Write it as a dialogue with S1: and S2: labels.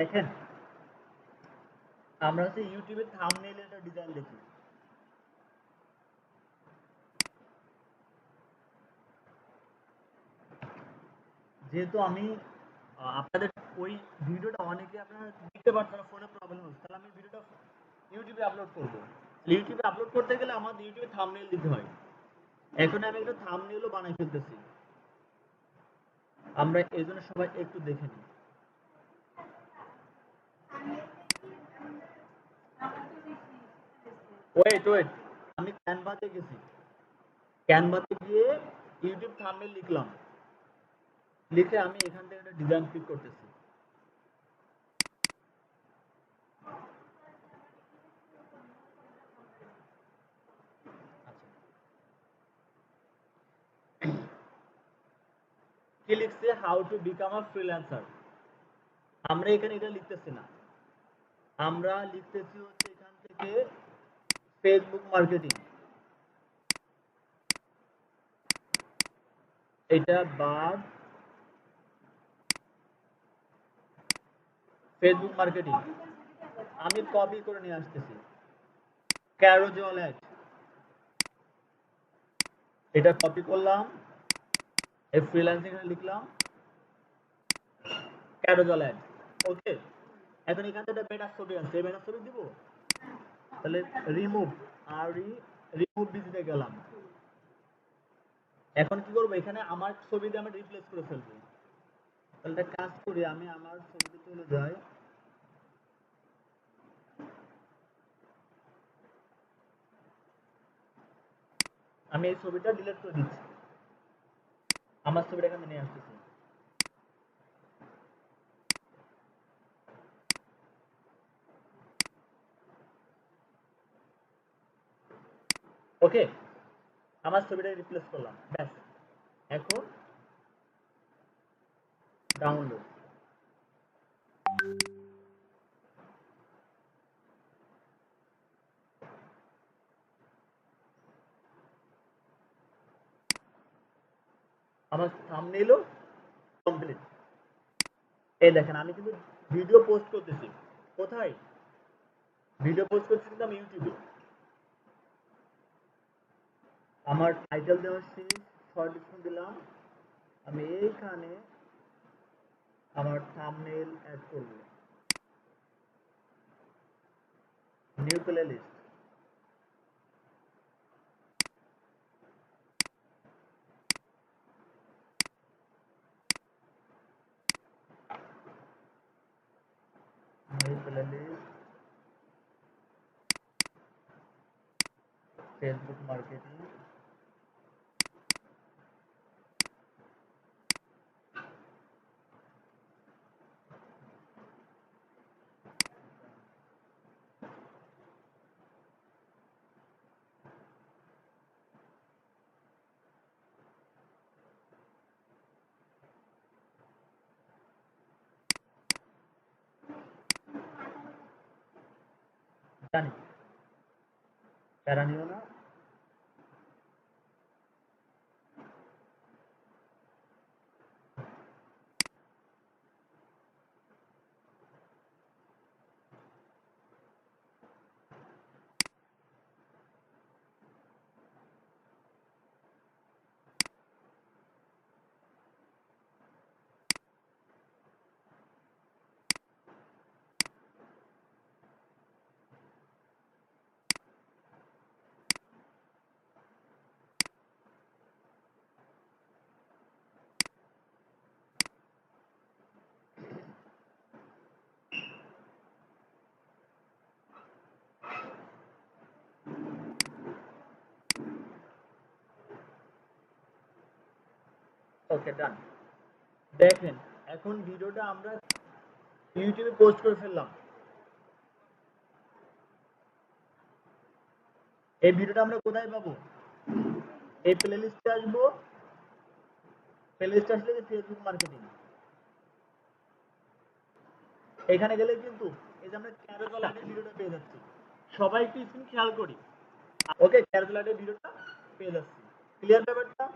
S1: দেখেন আমরা হচ্ছে ইউটিউবে থাম্বনেইল একটা ডিজাইন দেখি। যেহেতু আমি আপনাদের ওই ভিডিওটা অনেকে আপনারা দেখতে পারছেন না, ফোনে প্রবলেম হচ্ছে, তাহলে আমি ভিডিওটা ইউটিউবে আপলোড করব। ইউটিউবে আপলোড করতে গেলে আমাদের ইউটিউবে থাম্বনেইল দিতে হয়। এখন আমি একটা থাম্বনেইলও বানাই ফেলতেছি। আমরা এই জন্য সবাই একটু দেখে নিই। ওয়েট ওয়েট, আমি ক্যানভাতে গেছি। ক্যানভাতে গিয়ে ইউটিউব থাম্বনেইল লিখলাম, লিখে আমি এখান থেকে একটা ডিজাইন ক্লিক করতেছি। কি লিখছে? How to become a freelancer. আমরা এখানে এটা লিখতেছি না, আমরা লিখতেছি হচ্ছে এখান থেকে ফেসবুক মার্কেটিং। এটা বাদ, ফেসবুক মার্কেটিং আমি কপি করে নিয়ে আসতেছি। ক্যারোজল অ্যাড, এটা কপি করলাম, এই ফ্রিল্যান্সিং লিখলাম ক্যারোজল অ্যাড। ওকে, এখন এখান থেকে ব্যানার ছবি আছে, ব্যানার ছবি দিব। তাহলে রিমুভ, আর রিমুভ ডিজিটে গেলাম। এখন কি করবো, এখানে আমার ছবি দিয়ে আমি রিপ্লেস করে ফেলবো। তাহলে একটা কাজ করি, আমি আমার ছবিতে চলে যাই। আমি এই ছবিটা ডিলিট করে দিচ্ছি, আমার ছবিটা এখানে নিয়ে আসতেছি। ওকে, আমার ছবিটা রিপ্লেস করলাম, ব্যাস। এখন ডাউনলোড। আমার থাম্বনেইলও কমপ্লিট। এই দেখেন আমি কিন্তু ভিডিও পোস্ট করতেছি। কোথায় ভিডিও পোস্ট করতেছি? কিন্তু আমি ইউটিউবে। আমার টাইটেল দেওয়া শেষ, শর্ট ডিসক্রিপশন দিলাম। আমি এইখানে আমার থাম্বনেইল অ্যাড করব, new playlist. New playlist, Facebook marketing. জানি, প্যারা নিও না। ওকে, ডান। দেখেন এখন ভিডিওটা আমরা ইউটিউবে পোস্ট করে ফেললাম। এই ভিডিওটা আমরা কোথায় পাবো? এই প্লে লিস্টে আসবো, প্লে লিস্টে আসলে ফেসবুক মার্কেটিং, এখানে গেলে কিন্তু এই যে আমরা ক্যারোজেলের ভিডিওটা পেয়ে যাচ্ছি। সবাই একটু স্ক্রিন খেয়াল করি। ওকে, ক্যারোজেলের ভিডিওটা পেয়ে যাচ্ছি। ক্লিয়ার ব্যাপারটা?